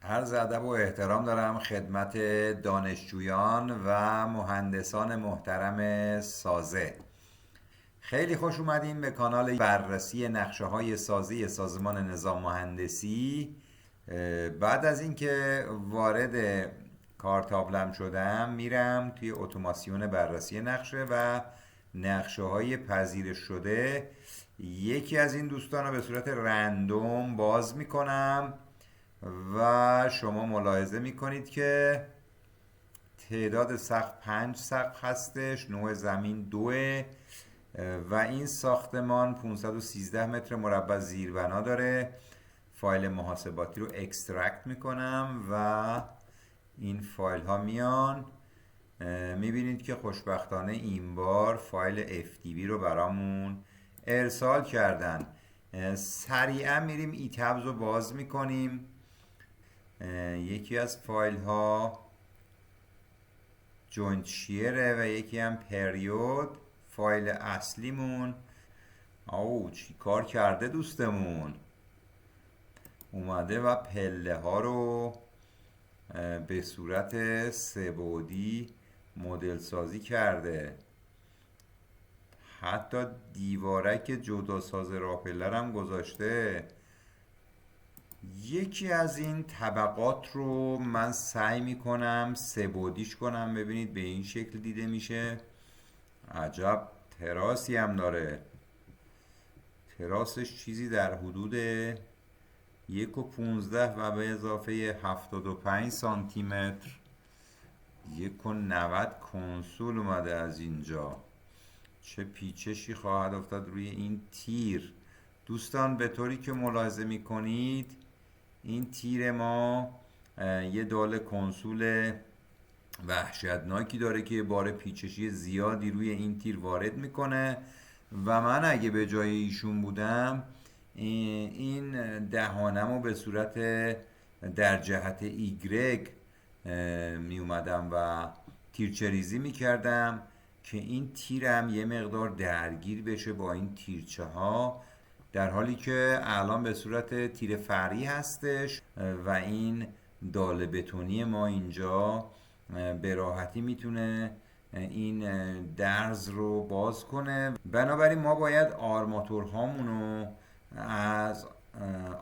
عرض ادب و احترام دارم خدمت دانشجویان و مهندسان محترم سازه. خیلی خوش اومدین به کانال بررسی نقشه های سازی سازمان نظام مهندسی. بعد از اینکه وارد کارتابلم شدم میرم توی اتوماسیون بررسی نقشه و نقشه های پذیرش شده. یکی از این دوستان رو به صورت رندوم باز میکنم و شما ملاحظه میکنید که تعداد سقف 5 سقف هستش، نوع زمین 2 و این ساختمان 513 متر مربع زیربنا داره. فایل محاسباتی رو اکسترکت میکنم و این فایل ها میان. میبینید که خوشبختانه این بار فایل FTP رو برامون ارسال کردن. سریعا میریم ایتابز رو باز میکنیم. یکی از فایل ها جوینت شیره و یکی هم پریود. فایل اصلیمون چی کار کرده دوستمون، اومده و پله ها رو به صورت سه‌بعدی مدل سازی کرده. حتی دیوارک جداساز راپلر هم گذاشته. یکی از این طبقات رو من سعی میکنم سه‌بعدیش کنم. ببینید به این شکل دیده میشه. عجب تراسی هم داره. تراسش چیزی در حدود 1.15 و به اضافه 75 سانتی متر 1.90 کنسول اومده از اینجا. چه پیچشی خواهد افتاد روی این تیر دوستان. به طوری که ملاحظه میکنید این تیر ما یه دال کنسول وحشتناکی داره که بار پیچشی زیادی روی این تیر وارد میکنه و من اگه به جای ایشون بودم این دهانم رو به صورت در جهت ایگرگ می اومدم و تیرچریزی می کردم که این تیرم یه مقدار درگیر بشه با این تیرچه ها، در حالی که الان به صورت تیر فرعی هستش و این داله بتونی ما اینجا به راحتی میتونه این درز رو باز کنه. بنابراین ما باید آرماتورهامونو از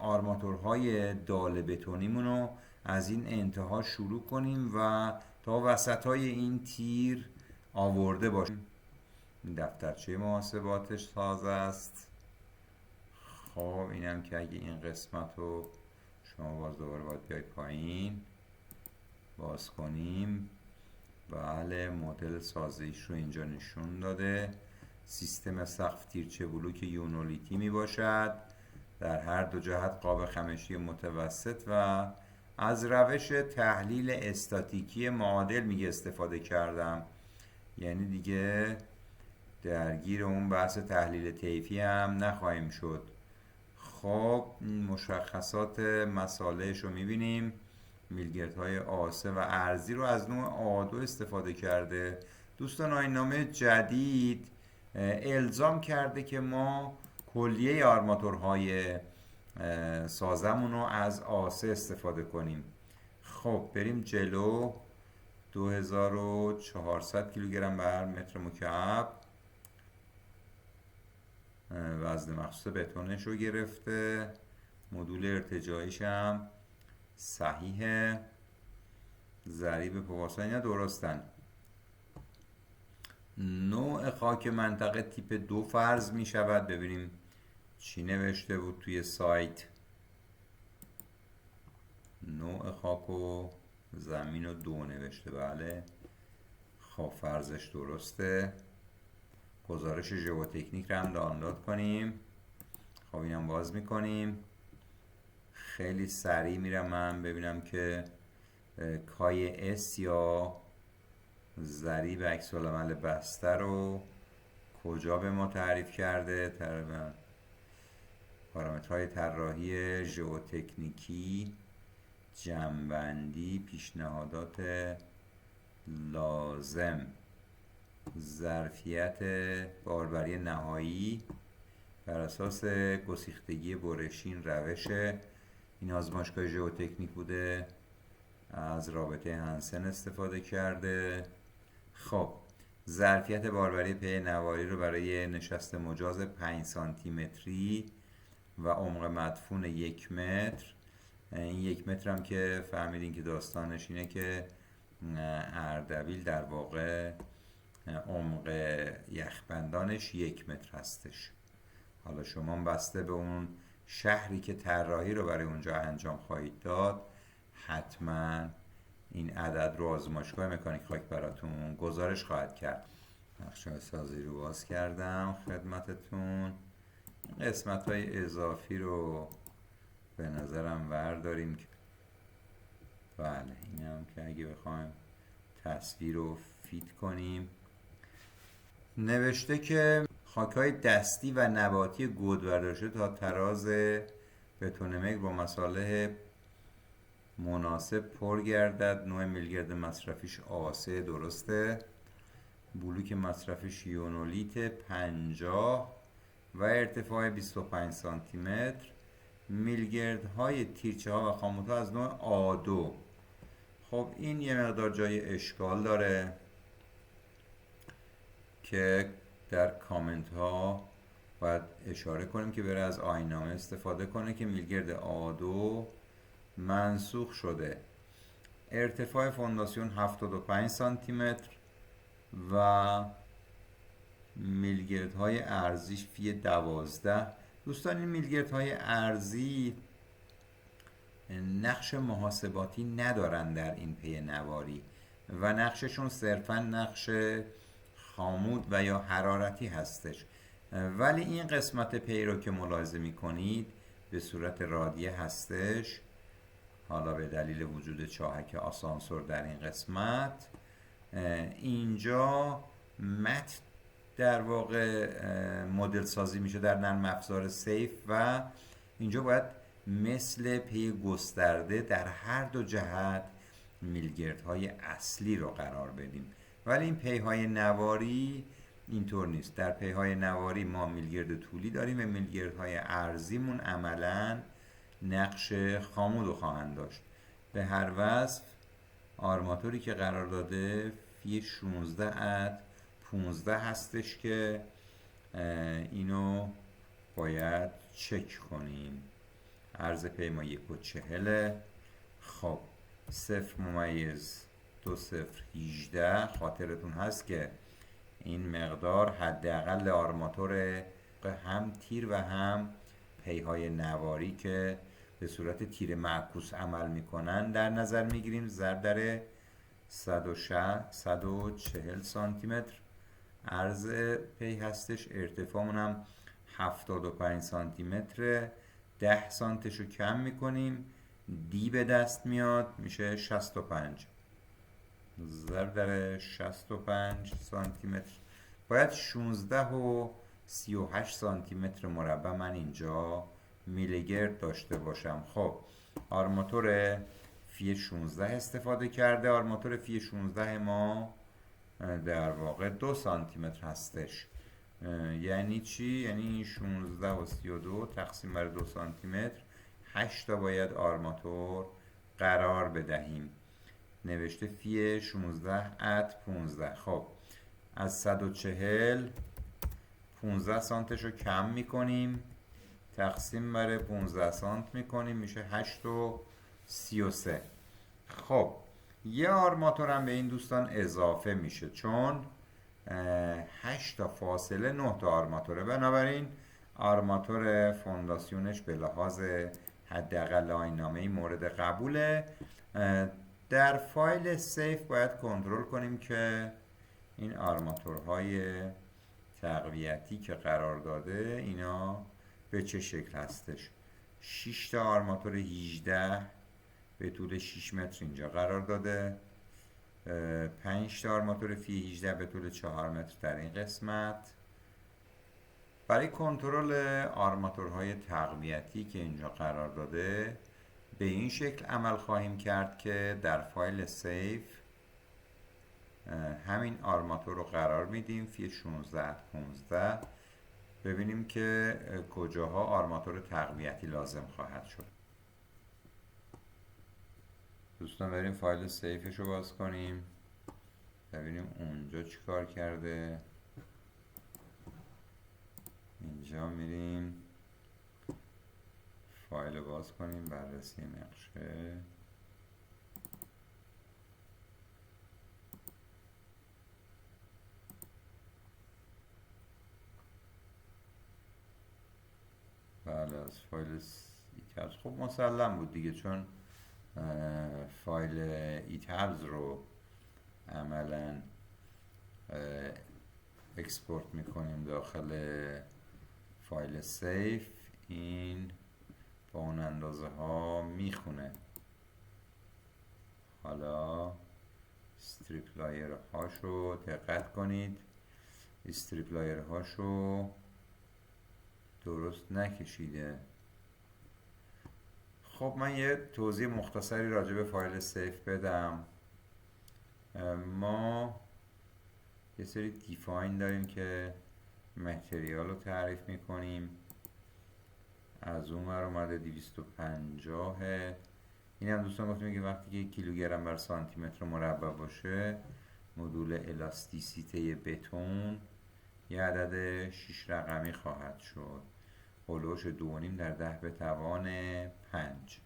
آرماتورهای داله بتونیمونو از این انتها شروع کنیم و تا وسط های این تیر آورده باشیم. دفترچه محاسباتش تازه است. خب اینم که اگه این قسمت رو شما باز دوباره باید بیاید پایین باز کنیم. بله مدل سازیش رو اینجا نشون داده. سیستم سقف تیرچه بلوک یونولیتی می باشد در هر دو جهت قاب خمشی متوسط و از روش تحلیل استاتیکی معادل میگه استفاده کردم. یعنی دیگه درگیر اون بحث تحلیل طیفی هم نخواهیم شد. خب مشخصات مسالهش رو میبینیم. میلگردهای آسه و ارزی رو از نوع آدو استفاده کرده. دوستان آیین‌نامه جدید الزام کرده که ما کلیه آرماتورهای سازمون رو از آسه استفاده کنیم. خب بریم جلو. 2400 کیلوگرم بر متر مکعب وزن مخصوص بتونش رو گرفته. مدول ارتجاعیش هم صحیحه. ضریب پواسا اینا درستن. نوع خاک منطقه تیپ 2 فرض می شود. ببینیم چی نوشته بود توی سایت. نوع خاک و زمین و 2 نوشته. بله خب فرضش درسته. گزارش ژئوتکنیک رو هم دانلود کنیم. خب اینم باز میکنیم. خیلی سریع میرم من ببینم که کای اس یا ضریب عکس العمل بسته رو کجا به ما تعریف کرده. پارامترهای طراحی ژئوتکنیکی، جمع‌بندی، پیشنهادات لازم، ظرفیت باربری نهایی بر اساس گسیختگی برشین روش این آزمایشگاه ژئوتکنیک بوده، از رابطه هنسن استفاده کرده. خب ظرفیت باربری پی نواری رو برای نشست مجاز 5 سانتی متری و عمق مدفون 1 متر، این 1 متر هم که فهمیدین که داستانش اینه که اردبیل در واقع عمق یخبندانش 1 متر هستش. حالا شما بسته به اون شهری که طراحی رو برای اونجا انجام خواهید داد، حتما این عدد رو آزمایشگاه مکانیک خاک براتون گزارش خواهد کرد. نقشه سازی رو باز کردم خدمتتون. قسمت های اضافی رو به نظرم ورداریم که بله این هم که اگه بخوایم تصویر رو فیت کنیم، نوشته که خاک‌های دستی و نباتی گود برداشته تا تراز بتونمک با مصالح مناسب پر گردد. نوع میلگرد مصرفیش آسه، درسته. بلوک مصرفیش یونولیت 50 و ارتفاع 25 سانتی متر. میلگردهای تیرچه ها و خاموت ها از نوع آدو. خب این یه مقدار جای اشکال داره که در کامنت ها باید اشاره کنیم که بره از آیین‌نامه استفاده کنه که میلگرد آدو منسوخ شده. ارتفاع فونداسیون 75 سانتی متر و میلگردهای ارزیش فی 12. دوستان این میلگردهای ارزی نقش محاسباتی ندارن در این پی نواری و نقششون صرفا نقش خامود و یا حرارتی هستش، ولی این قسمت پی رو که ملاحظه میکنید به صورت رادیه هستش. حالا به دلیل وجود چاهک آسانسور در این قسمت، اینجا مت در واقع مدل سازی میشه در نرم افزار سیف و اینجا باید مثل پی گسترده در هر دو جهت میلگردهای اصلی رو قرار بدیم، ولی این پی های نواری اینطور نیست. در پی های نواری ما میلگرد طولی داریم و میلگردهای ارزیمون عملا نقش خامود رو خواهند داشت. به هر وصف آرماتوری که قرار داده فی 16 عد 15 هستش که اینو باید چک کنیم. عرض پی ما 1.40. خب 0.2018 خاطرتون هست که این مقدار حداقل آرماتور هم تیر و هم پی های نواری که به صورت تیر معکوس عمل میکنن در نظر میگیریم. ضرب در 140 سانتی متر عرض پی هستش. ارتفاعمون هم 75 سانتی متر. 10 سانتشو کم میکنیم، دی به دست میاد، میشه 65. ضرب در 65 سانتی متر باید 16 و 38 سانتی متر مربع من اینجا میلگرد داشته باشم. خب آرماتور فی 16 استفاده کرده. آرماتور فی 16 ما در واقع 2 سانتی متر هستش. یعنی چی؟ یعنی 16 و 32 تقسیم بر 2 سانتی متر 8 تا باید آرماتور قرار بدهیم. نوشته فی 16 عد 15. خب از 140 15 سانتش رو کم میکنیم، تقسیم بر 15 سانت میکنیم، میشه 8 و 33. خب یه آرماتور هم به این دوستان اضافه میشه چون 8 تا فاصله 9 تا آرماتوره، بنابراین آرماتور فونداسیونش به لحاظ حداقل آیین‌نامه‌ای مورد قبوله. در فایل سیف باید کنترل کنیم که این آرماتورهای تقویتی که قرار داده اینا به چه شکل هستش. 6 تا آرماتور 18 به طول 6 متر اینجا قرار داده. 5 تا آرماتور فی 18 به طول 4 متر در این قسمت. برای کنترل آرماتورهای تقویتی که اینجا قرار داده به این شکل عمل خواهیم کرد که در فایل سیف همین آرماتور رو قرار میدیم فی 16 15 ببینیم که کجاها آرماتور تقویتی لازم خواهد شد. دوستان بریم فایل سیفش رو باز کنیم ببینیم اونجا چی کار کرده. اینجا میریم فایل رو باز کنیم، بررسی نقشه. بله از فایل ایتابز خب مسلم بود دیگه، چون فایل ایتابز رو عملا اکسپورت میکنیم داخل فایل سیف، این با اون اندازه ها میخونه. حالا استریپ لایر هاشو دقت کنید، استریپ لایر هاشو درست نکشیده. خب من یه توضیح مختصری راجع به فایل سیف بدم. ما یه سری دیفاین داریم که متریال رو تعریف میکنیم. از اون ور اومده 250. این هم دوستان گفتیم که وقتی که کیلوگرم بر سانتی متر مربع باشه مدول الاستیسیته بتون یه عدد 6 رقمی خواهد شد، هولوش 2.5 در 10 به توان 5.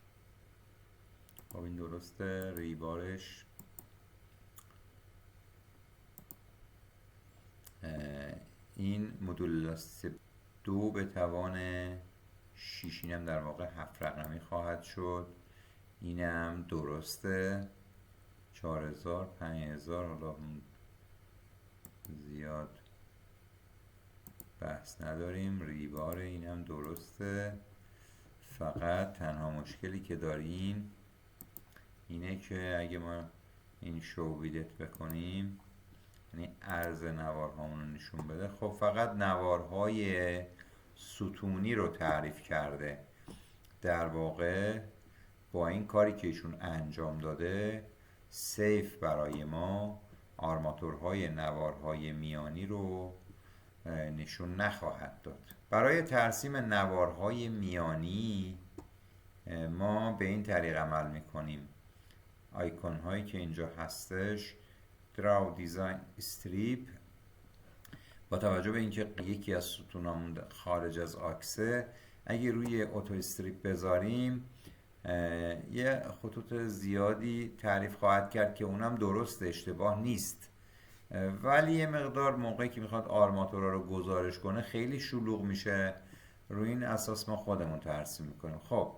خب این درسته. ریبارش این مدول الاستیسیته 2 به توان 6، اینم در واقع 7 رقمی خواهد شد. اینم درسته. 4000 5000 حالا زیاد بحث نداریم. ریبار اینم درسته. فقط تنها مشکلی که داریم اینه که اگه ما این شو ویدت بکنیم، یعنی عرض نوارهامون رو نشون بده، خب فقط نوارهای ستونی رو تعریف کرده. در واقع با این کاری که ایشون انجام داده سیف برای ما آرماتورهای نوارهای میانی رو نشون نخواهد داد. برای ترسیم نوارهای میانی ما به این طریق عمل میکنیم. آیکون هایی که اینجا هستش، دراو دیزاین استریپ، با توجه به اینکه یکی از ستونامون خارج از آکسه، اگه روی اوتو استریپ بذاریم یه خطوط زیادی تعریف خواهد کرد که اونم درست، اشتباه نیست، ولی یه مقدار موقعی که میخواد آرماتورها رو گزارش کنه خیلی شلوغ میشه. روی این اساس ما خودمون ترسیم میکنیم. خب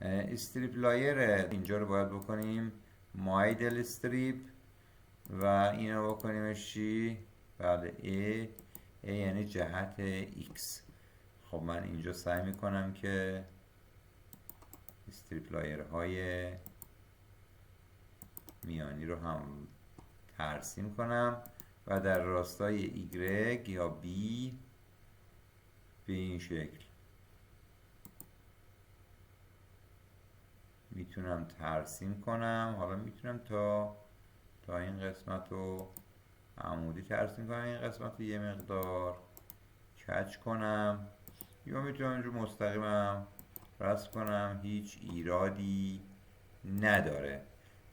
استریپ لایر اینجا رو باید بکنیم مایدل استریپ و اینو بکنیمش چی؟ بله A یعنی جهت X. خب من اینجا سعی میکنم که استریپ لایر های میانی رو هم ترسیم کنم و در راستای Y یا B به این شکل میتونم ترسیم کنم. حالا میتونم تا این قسمت رو عمودی ترسیم کنم، این قسمت رو یه مقدار کج کنم، یا میتونم اینجور مستقیمم رسم کنم. هیچ ایرادی نداره.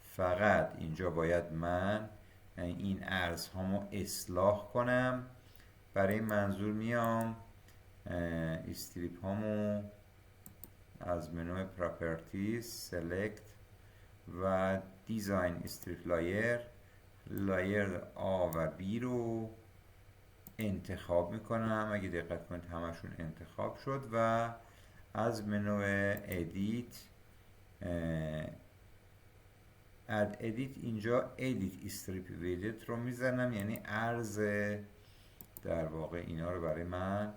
فقط اینجا باید من این ارز هامو اصلاح کنم. برای این منظور میام استریپ هامو از منوی پراپرتیز سلکت و دیزاین استریپ لایر A و B رو انتخاب میکنم. اگه دقت کنید همشون انتخاب شد و از منو ادیت اینجا ادیت استریپ ویدت رو میزنم، یعنی عرض در واقع اینا رو برای من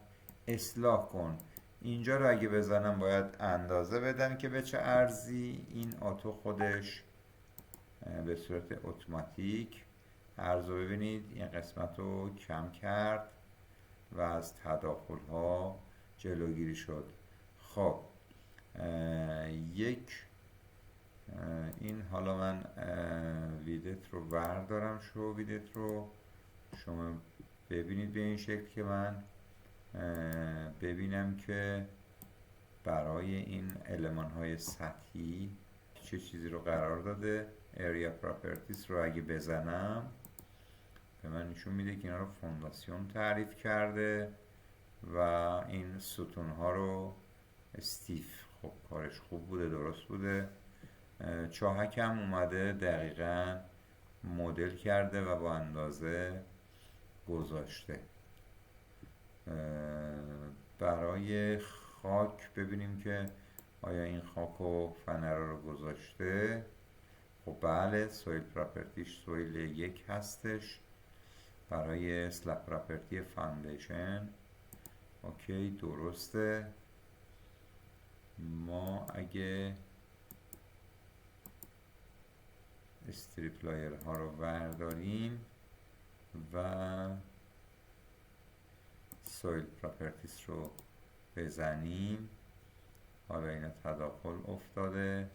اصلاح کن. اینجا رو اگه بزنم باید اندازه بدم که به چه عرضی. این آتو خودش به صورت اتوماتیک عرض رو ببینید این قسمت رو کم کرد و از تداخل ها جلوگیری شد. خب این حالا من ویدت رو بردارم، شو ویدت رو شما ببینید به این شکل که من ببینم که برای این المان های سطحی چه چیزی رو قرار داده. اریا پراپرتیز رو اگه بزنم به من نشون میده که اینا رو فونداسیون تعریف کرده و این ستون ها رو استیف. خب کارش خوب بوده، درست بوده. چاهک هم اومده دقیقا مدل کرده و با اندازه گذاشته. برای خاک ببینیم که آیا این خاک و فنرا رو گذاشته. خب بله، سویل پراپرتیش سویل 1 هستش. برای سلب پراپرتی فاندیشن اوکی درسته. ما اگه استریپ لایر ها رو ورداریم و سویل پراپرتیز رو بزنیم، حالا اینا تداخل افتاده.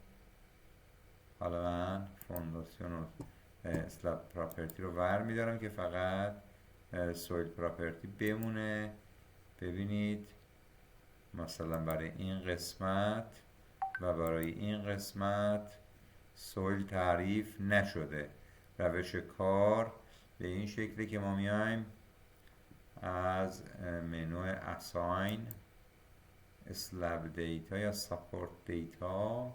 حالا من فونداسیون و اسلاب پراپرتی رو ور میدارم که فقط سویل پراپرتی بمونه. ببینید مثلا برای این قسمت و برای این قسمت سویل تعریف نشده. روش کار به این شکلی که ما میایم از منو اساین اسلب دیتا یا ساپورت دیتا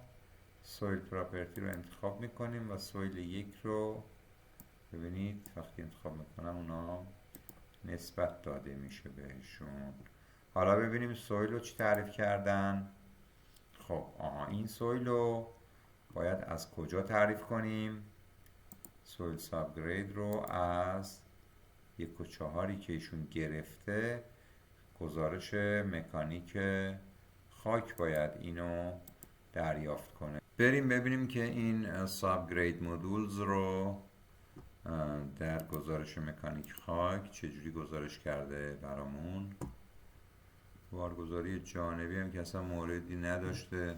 سویل پراپرتی رو انتخاب میکنیم و سویل 1 رو ببینید وقتی انتخاب میکنم اونا نسبت داده میشه بهشون. حالا ببینیم سویل رو چی تعریف کردن. خب این سویل رو باید از کجا تعریف کنیم؟ سویل سابگرید رو از 1.4 که ایشون گرفته گزارش مکانیک خاک باید اینو دریافت کنه. بریم ببینیم که این سابگرید مودولز رو در گزارش مکانیک خاک چجوری گزارش کرده برامون. بارگذاری جانبی هم که اصلا موردی نداشته.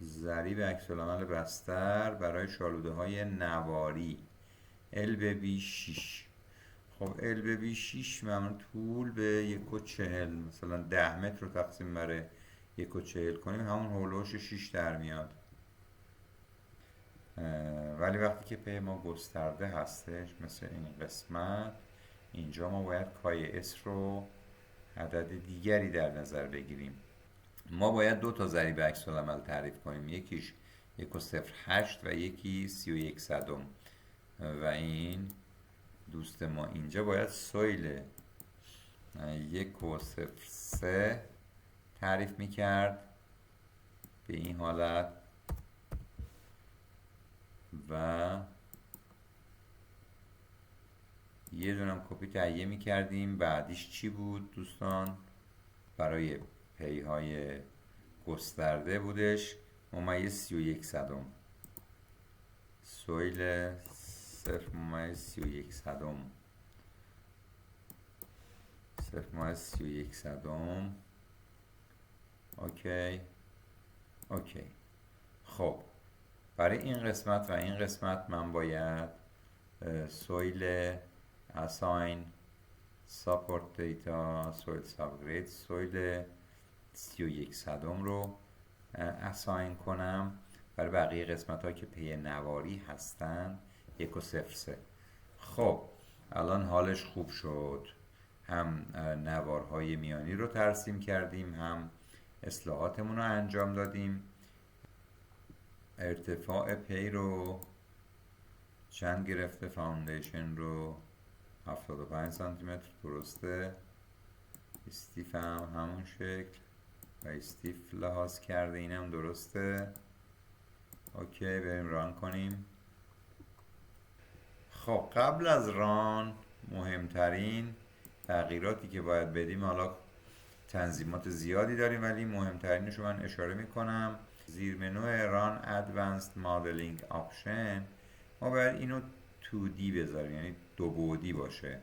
ضریب عکس‌العمل بستر برای شالوده های نواری LBB6. خب LBB6 معمولا طول به 1.40 مثلا 10 متر رو تقسیم بر 1.40 کنیم همون هولوش 6 در میاد. ولی وقتی که پی ما گسترده هستش مثل این قسمت، اینجا ما باید کای اس رو عدد دیگری در نظر بگیریم. ما باید 2 تا ضریب عکس‌العمل تعریف کنیم، یکیش 1.08 و یکی 31 صدم. و این دوست ما اینجا باید سویل 1.03 تعریف میکرد به این حالت و یه دونم کپی تهیه میکردیم. بعدیش چی بود دوستان؟ برای پی های گسترده بودش ممیز 31 صدم. سویل 0.31 صدم 0.31 صدم. اوکی. خب برای این قسمت و این قسمت من باید سویل اساین ساپورت دیتا سویل سابگرید سویل 31 صدم رو اساین کنم. برای بقیه قسمت ها که پی نواری هستن 1.03. خب الان حالش خوب شد. هم نوارهای میانی رو ترسیم کردیم، هم اصلاحاتمون رو انجام دادیم. ارتفاع پی رو چند گرفته؟ فاوندیشن رو 75 سانتی متر درسته. استیف هم همون شکل و استیف لحاظ کرده، اینم درسته. اوکی بریم ران کنیم. خب قبل از ران مهمترین تغییراتی که باید بدیم، حالا تنظیمات زیادی داریم ولی مهمترینش رو من اشاره میکنم. زیر منو ران ادوانسد مدلینگ آپشن ما باید اینو 2D بذاریم، یعنی 2 بعدی باشه.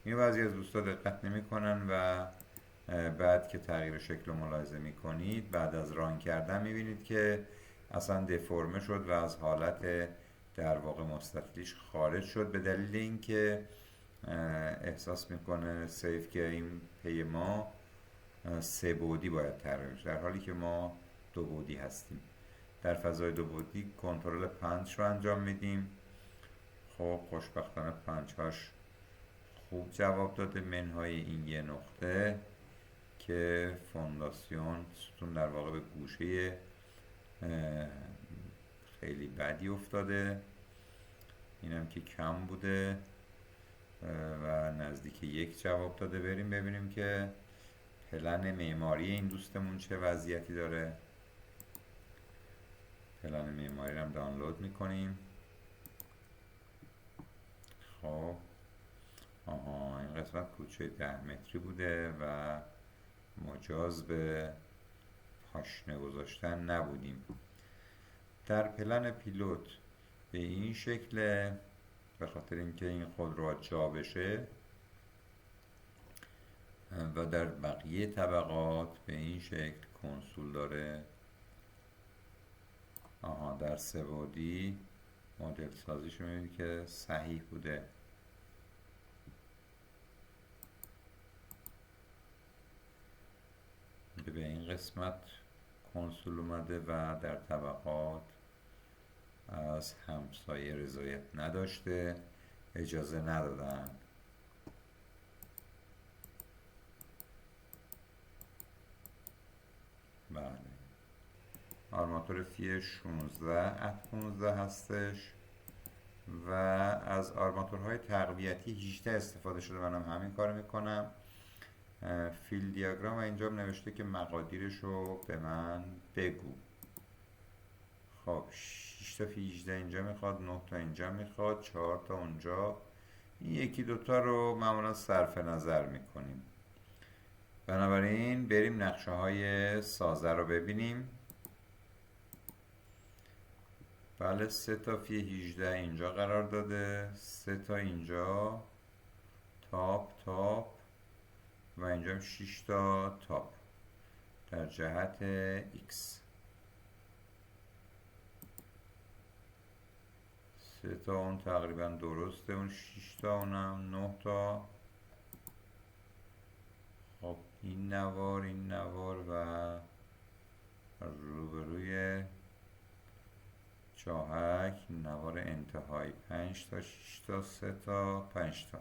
اینو بعضی از دوستا دقت نمیکنن و بعد که تغییر شکل رو ملاحظه میکنید بعد از ران کردن میبینید که اصلا دفرمه شد و از حالت در واقع مستطیلش خارج شد به دلیل اینکه احساس میکنه سیف که این پی ما 3 بعدی باید طراحی بشه در حالی که ما 2 بعدی هستیم. در فضای دو بعدی کنترل پنچ رو انجام میدیم. خب خوشبختانه پنچهاش خوب جواب داده، منهای این یه نقطه که فونداسیون ستون در واقع به گوشه خیلی بدی افتاده، اینم که کم بوده و نزدیک یک جواب داده. بریم ببینیم که پلن معماری این دوستمون چه وضعیتی داره. پلن معماری رو هم دانلود میکنیم. خب این قسمت کوچه 10 متری بوده و مجاز به پاشنه گذاشتن نبودیم. در پلن پیلوت به این شکل، به خاطر اینکه این خودرو جا بشه، و در بقیه طبقات به این شکل کنسول داره. در سه‌بعدی مدل سازیش می‌بینید که صحیح بوده. به این قسمت کنسول اومده و در طبقات از همسایه رضایت نداشته، اجازه ندادن. بله، آرماتور فی 16 ات 15 هستش و از آرماتورهای تقویتی 18 استفاده شده. منم همین کار میکنم. فیل دیاگرام اینجا نوشته که مقادیرش رو به من بگو. خب 6 تا فی 18 اینجا میخواد، 9 تا اینجا میخواد، 4 تا اونجا. این یکی دوتا رو معمولا صرف نظر میکنیم. بنابراین بریم نقشه های سازه رو ببینیم. بله 3 تا فی 18 اینجا قرار داده، 3 تا اینجا، تاپ و اینجا 6 تا تاپ در جهت X. 3 تا اون تقریبا درسته، اون 6 تا اونم 9 تا. خب این نوار و روبروی جاهک نوار انتهایی 5 تا 6 تا 3 تا 5 تا.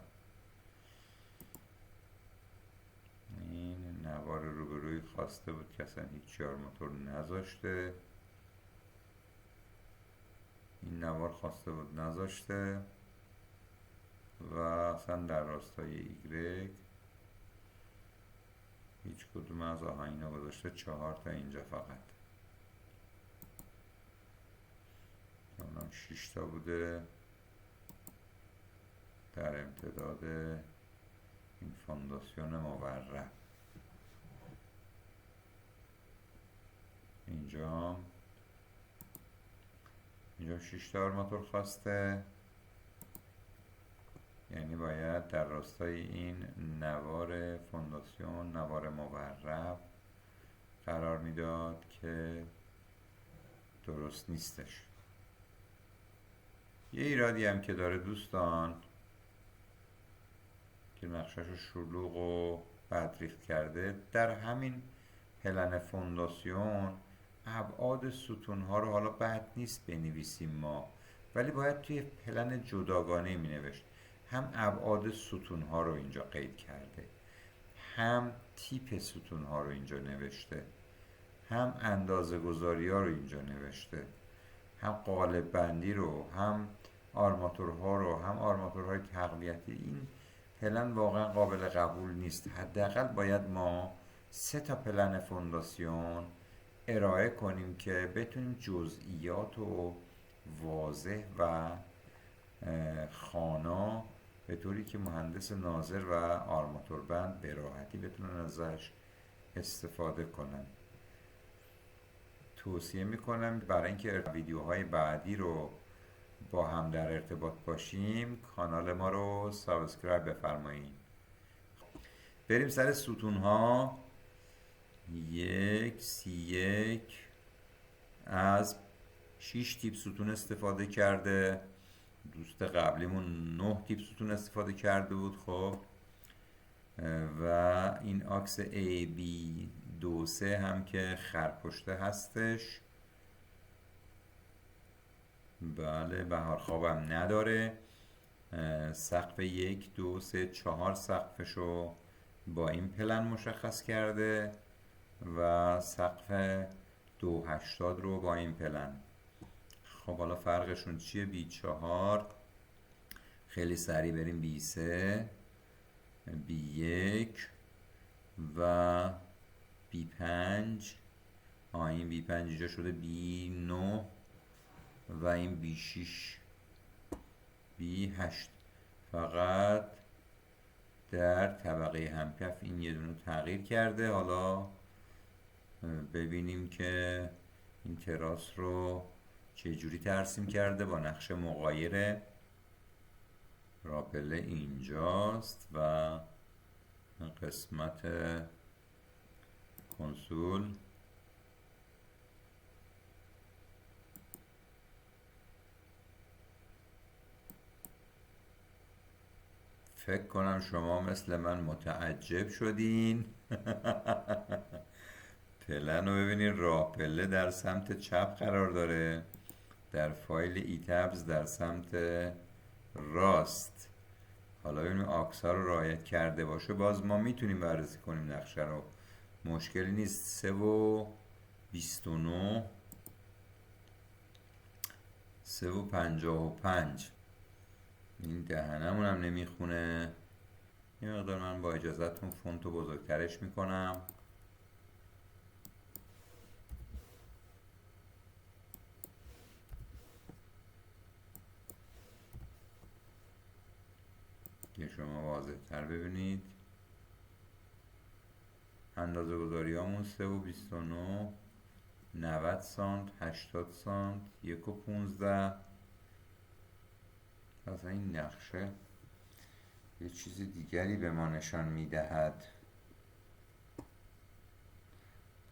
این نوار روبروی خواسته بود که اصلا هیچ آرماتور نذاشته، این نوار خواسته بود نذاشته و اصلا در راستای ایگرگ هیچ کدوم از آهنینا گذاشته. 4 تا اینجا فقط، اونم 6 تا بوده در امتداد این فونداسیون مورب. اینجا 6 تا آرماتور خواسته، یعنی باید در راستای این نوار فونداسیون، نوار مورب قرار میداد که درست نیستش. یه ایرادی هم که داره دوستان که نقشش رو شلوغ و بدریخت کرده، در همین پلن فونداسیون ابعاد ستون‌ها رو حالا بد نیست بنویسیم ما، ولی باید توی پلن جداگانه می نوشت. هم ابعاد ستون‌ها رو اینجا قید کرده، هم تیپ ستون‌ها رو اینجا نوشته، هم اندازه گذاری ها رو اینجا نوشته، هم قالب بندی رو، هم آرماتورها رو، هم آرماتورهای تقویتی. این پلن واقعا قابل قبول نیست. حداقل باید ما 3 تا پلن فونداسیون ارائه کنیم که بتونیم جزئیات و واضح و خوانا به طوری که مهندس ناظر و آرماتوربند به راحتی بتونن ازش استفاده کنن. توصیه میکنم برای اینکه ویدیوهای بعدی رو با هم در ارتباط باشیم کانال ما رو سابسکرایب بفرمایید. بریم سر ستون ها. 1 از 6 تیپ ستون استفاده کرده. دوست قبلیمون 9 تیپ ستون استفاده کرده بود. خب و این آکس AB 2-3 هم که خرپشته هستش بله، بهار خوابم نداره. سقف 1 2 3 4 سقفشو با این پلن مشخص کرده و سقف 280 رو با این پلن. خب حالا فرقشون چیه؟ B4 خیلی سریع بریم B3 B1 و B5. این B5 اینجا شده B9 و این B6 B8. فقط در طبقه همکف این یه دونه تغییر کرده. حالا ببینیم که این تراس رو چه جوری ترسیم کرده با نقش مغایر. راپله اینجاست و قسمت کنسول فکر کنم شما مثل من متعجب شدین. پلن رو ببینید، راه پله در سمت چپ قرار داره، در فایل ایتابز در سمت راست. حالا ببینیم آکس ها رو رعایت کرده باشه باز ما میتونیم بررسی کنیم نقشه رو، مشکلی نیست. 3 و 29 3 و 55 این دهنمون هم نمیخونه. یه مقدار من با اجازتون فونت رو بزرگترش میکنم. که شما واضح تر ببینید. اندازه گذاری همون 3 و 29 90 سانت 80 سانت 1 و 15. اصلا این نقشه یه چیز دیگری به ما نشان میدهد.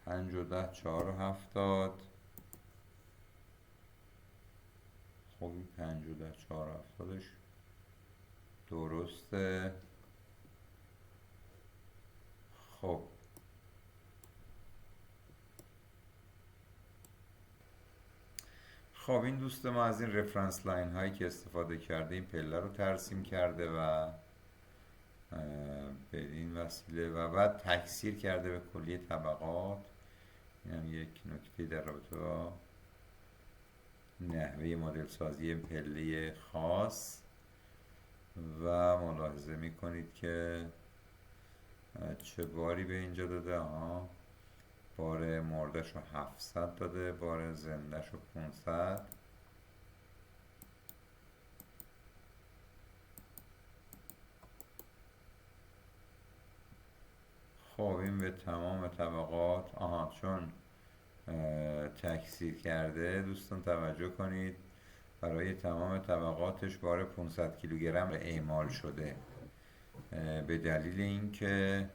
5 و 10 4 و 70. خب این 5 و 10 4 و 70ش درسته. خب این دوست ما از این رفرنس لاین هایی که استفاده کرده این پله رو ترسیم کرده و به این وسیله و بعد تکثیر کرده به کلیه طبقات. این هم یک نکته در رابطه با نحوه مدل سازی پله خاص. و ملاحظه میکنید که چه باری به اینجا داده. بار مردش رو 700 داده، بار زندش رو 500. خب این به تمام طبقات چون تکثیر کرده دوستان توجه کنید برای تمام طبقاتش بار 500 کیلوگرم اعمال شده، به دلیل اینکه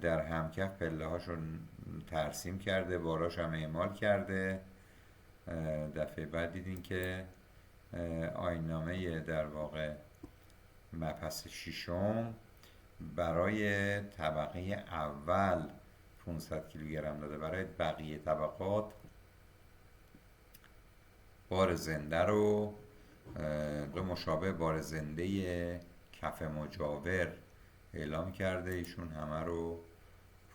در همکف پله هاشون ترسیم کرده، باراش هم اعمال کرده. دفعه بعد دیدین که آیین‌نامه در واقع مبحث ششم برای طبقه اول 500 کیلوگرم داده، برای بقیه طبقات بار زنده رو دو مشابه بار زنده کف مجاور اعلام کرده. ایشون همه رو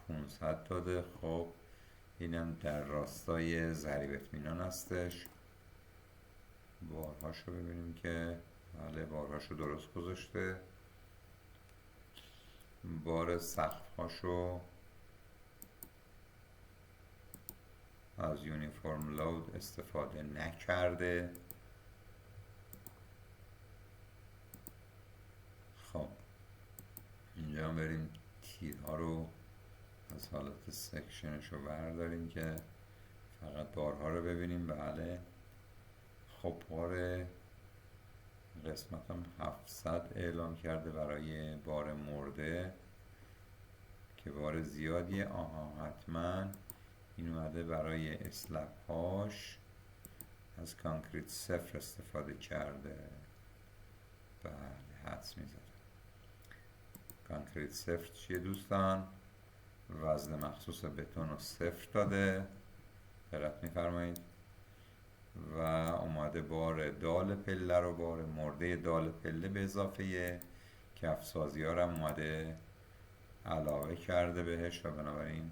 500 داده. خب اینم در راستای ضریب اطمینان هستش. بارهاش رو ببینیم که بله بارهاش رو درست گذاشته. بار سقف‌هاش رو از یونیفرم لود استفاده نکرده. خب اینجا هم بریم تیرها رو از حالت سکشنش رو برداریم که فقط بارها رو ببینیم. بله خب بار قسمت هم 700 اعلام کرده برای بار مرده که بار زیادیه. حتما این اومده برای اسلپ هاش از کانکریت صفر استفاده کرده. بله حدس میزدم. کانکریت صفر چیه دوستان؟ وزن مخصوص بتون رو صفر داده. دقت میفرمایید و اومده اومده بار دال پله رو بار مرده دال پله به اضافه کفسازی ها رو اومده علاوه کرده بهش و بنابراین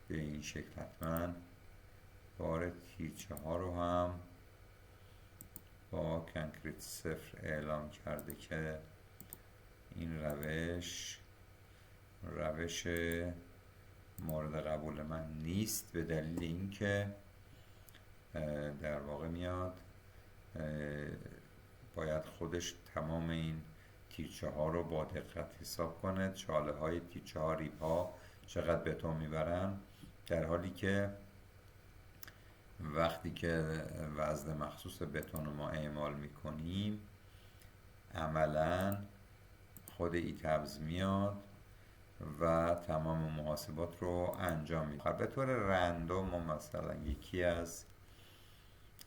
به این شکل حتما بار تیرچه ها رو هم با کنکریت صفر اعلام کرده که این روش مورد قبول من نیست، به دلیل اینکه در واقع میاد باید خودش تمام این تیرچه ها رو با دقت حساب کنه، چاله های تیرچه ها، ریب ها چقدر بتون میبرن، در حالی که وقتی که وزن مخصوص بتون رو ما اعمال میکنیم عملا خود ایتبز میاد و تمام محاسبات رو انجام میده. به طور رندوم ما مثلا یکی از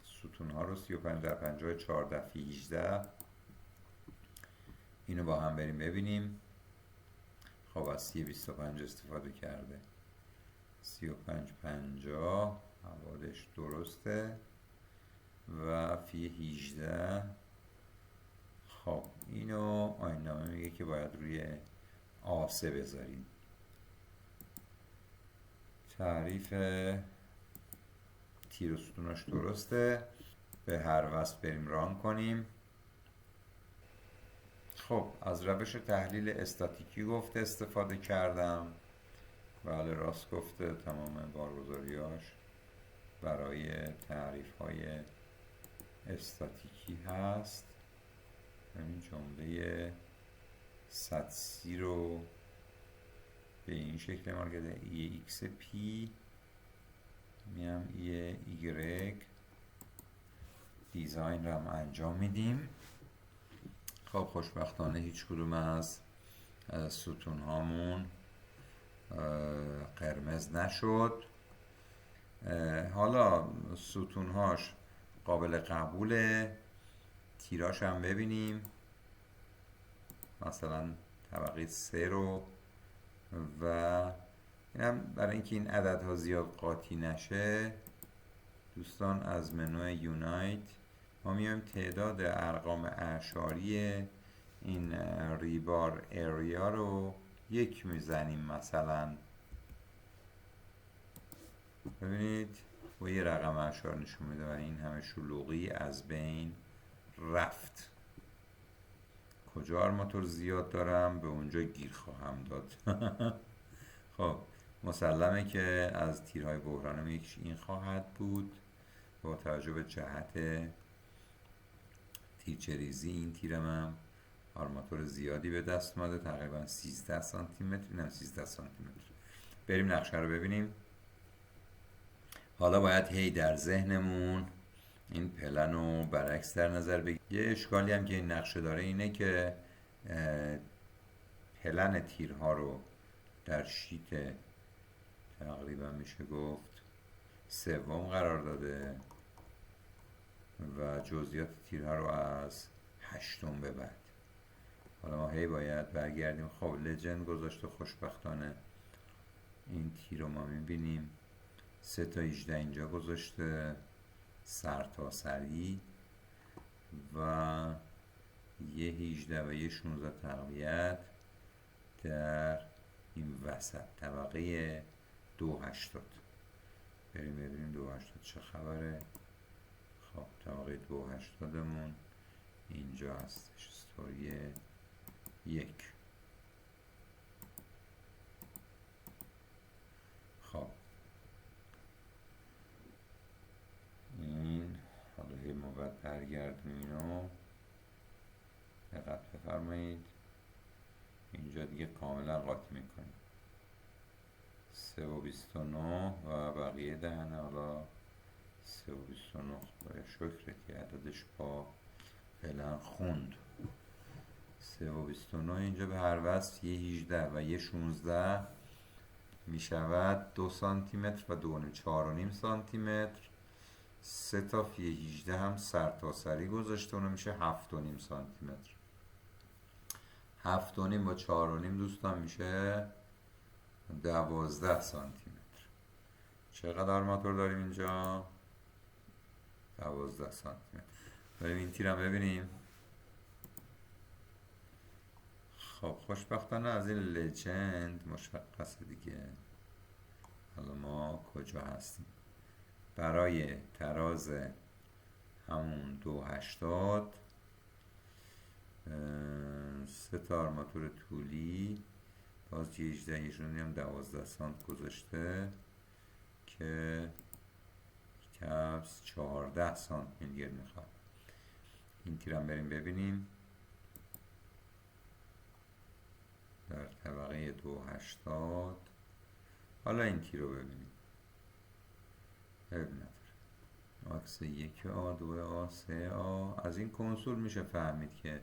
ستون ها رو 35 در 50 14 فی 18 اینو با هم بریم ببینیم. خب از 3025 استفاده کرده، 35 50 موادش درسته و فی 18. خب اینو آیین میگه که باید روی آسه بذاریم. تعریف تیر و ستوناش درسته، به هر وصف بریم ران کنیم. خب از روش تحلیل استاتیکی گفته استفاده کردم. بله راست گفته، تمام بارگذاریاش برای تعریف های استاتیکی هست. همین جمله سطسی رو به این شکل ما کرده ای ایکس پی میم ای ایگرگ دیزاین رو هم انجام میدیم. خب خوشبختانه هیچ کدوم از ستون هامون قرمز نشد. حالا ستون هاش قابل قبوله، تیراش هم ببینیم، مثلا طبقه 3 رو، و اینم برای اینکه این عددها زیاد قاطی نشه دوستان از منوی یونایت ما میایم تعداد ارقام اعشاری این ریبار اریا رو 1 میزنیم مثلا. ببینید و یه رقم اعشار نشون میده و این همه شلوغی از بین رفت. کجا آرماتور زیاد دارم به اونجا گیر خواهم داد. خب مسلمه که از تیرهای بحرانم یکیش این خواهد بود. با توجه به جهت تیرچه ریزی این تیرم هم آرماتور زیادی به دست اومده، تقریبا 13 سانتی متر، اینم 13 سانتی متر. بریم نقشه رو ببینیم. حالا باید هی در ذهنمون این پلن رو برعکس در نظر بگیریم. یه اشکالی هم که این نقشه داره اینه که پلن تیرها رو در شیت تقریبا میشه گفت 3 قرار داده و جزئیات تیرها رو از 8 به بعد. حالا ما هی باید برگردیم. خب لجند گذاشته خوشبختانه این تیر رو ما میبینیم 3 تا 18 اینجا گذاشته سر تا سری و یه 18 و یه 16 تقویت در این وسط طبقه 280. بریم ببینیم 280 چه خبره. خب طبقه 280 مون اینجا هستش، استوری 1. خب این حالا ما باید برگردیم اینو دقت بفرمایید. اینجا دیگه کاملا قاطی میکنیم 3 و 29 و بقیه دهنه. حالا 3 و 29 باید شکرت که عددش با فعلا خوند. 3 و 29 اینجا به هر وصف یه 18 و یه 16 میشود 2 سانتی متر و 4.5 سانتی متر. 3 تا فی 18 هم سر تا سری گذاشته، اونو میشه 7.5 سانتی متر. 7.5 با 4.5 دوستان میشه 12 سانتی متر. چقدر آرماتور داریم اینجا؟ 12 سانتی متر. بریم این تیر هم ببینیم. خب خوشبختانه از این لجند مشخصه دیگه. حالا ما کجا هستیم؟ برای تراز همون 280 3 تا آرماتور طولی، باز 18 هم 12 سانت گذاشته که کبس 14 سانت میلیگرد میخواد. این تیرم بریم ببینیم. در طبقه 280 حالا این تیر رو ببینیم. نداره ماکس 1 آ 2 آ 3 آ. از این کنسول میشه فهمید که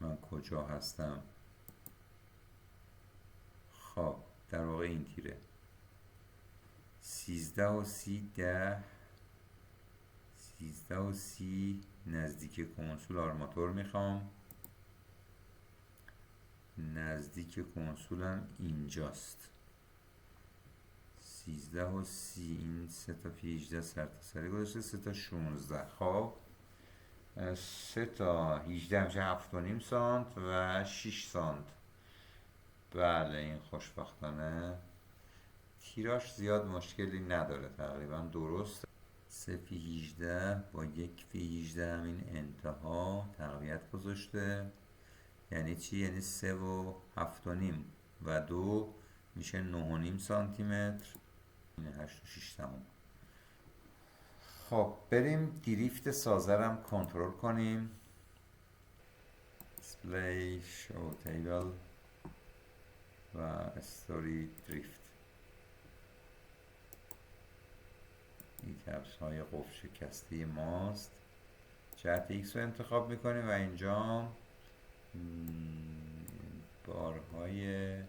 من کجا هستم. خب در واقع این تیره 13 و 30 10 13 و 30 نزدیک کنسول آرماتور میخوام. نزدیک کنسولم اینجاست. 13 و 30 این 3 تا پی 18 سر تا سری گذاشته، 3 تا 16. خب 3 تا 18 میشه 7.5 سانت و 6 سانت. بله این خوشبختانه تیراش زیاد مشکلی نداره، تقریبا درست. 3 پی 18 با 1 پی 18 همین انتها تقویت گذاشته. یعنی چی؟ یعنی 3 و 7.5 و 2 میشه 9.5 سانتی متر. این 8 و 6 تمام. خب بریم دریفت سازرم کنترل کنیم. display show table و استوری دریفت. این کپس های قفل شکسته ماست. جهت ایکس رو انتخاب میکنیم و اینجا بارهای یه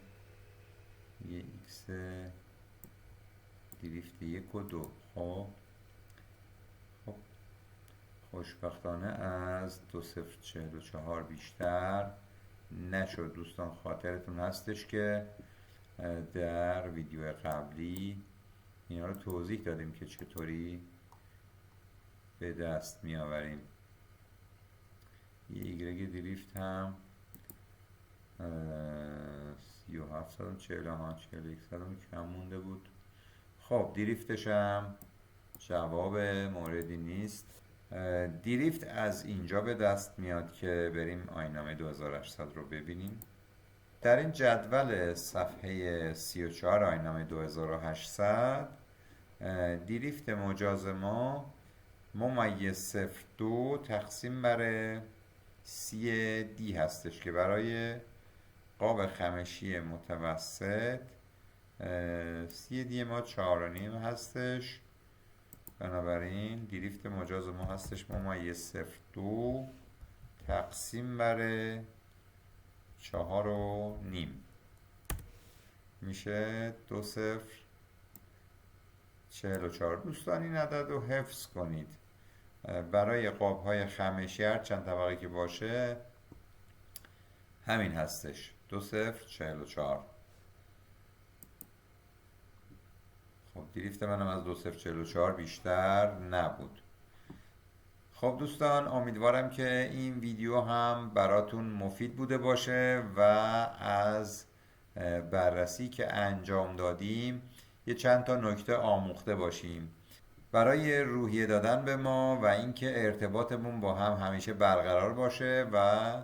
ایکس دریفت 1 و 2. خب خوشبختانه از 2044 بیشتر نشد دوستان. خاطرتون هستش که در ویدیو قبلی اینا رو توضیح دادیم که چطوری به دست می آوریم. یه ایگرگ دریفت هم 3741 کم مونده بود. خب دریفتش هم جواب موردی نیست. دریفت از اینجا به دست میاد که بریم آیین‌نامه 2800 رو ببینیم. در این جدول صفحه 34 آیین‌نامه 2800 دریفت مجاز ما ممیز 02 تقسیم بر سی دی هستش که برای قاب خمشی متوسط سی دی ما 4.5 هستش. بنابراین دریفت مجاز ما هستش ممیز 02 تقسیم بر 4.5 میشه 2044. دوستان این عدد رو حفظ کنید. برای قاب های خمشی هر چند طبقه که باشه همین هستش 2044. خب دریفت منم از 2044 بیشتر نبود. خب دوستان امیدوارم که این ویدیو هم براتون مفید بوده باشه و از بررسی که انجام دادیم یه چند تا نکته آموخته باشیم. برای روحیه دادن به ما و اینکه ارتباطمون با هم همیشه برقرار باشه و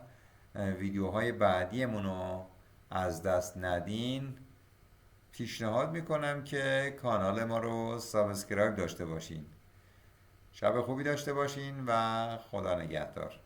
ویدیوهای بعدیمون رو از دست ندین، پیشنهاد میکنم که کانال ما رو سابسکرایب داشته باشین. شب خوبی داشته باشین و خدا نگهدار.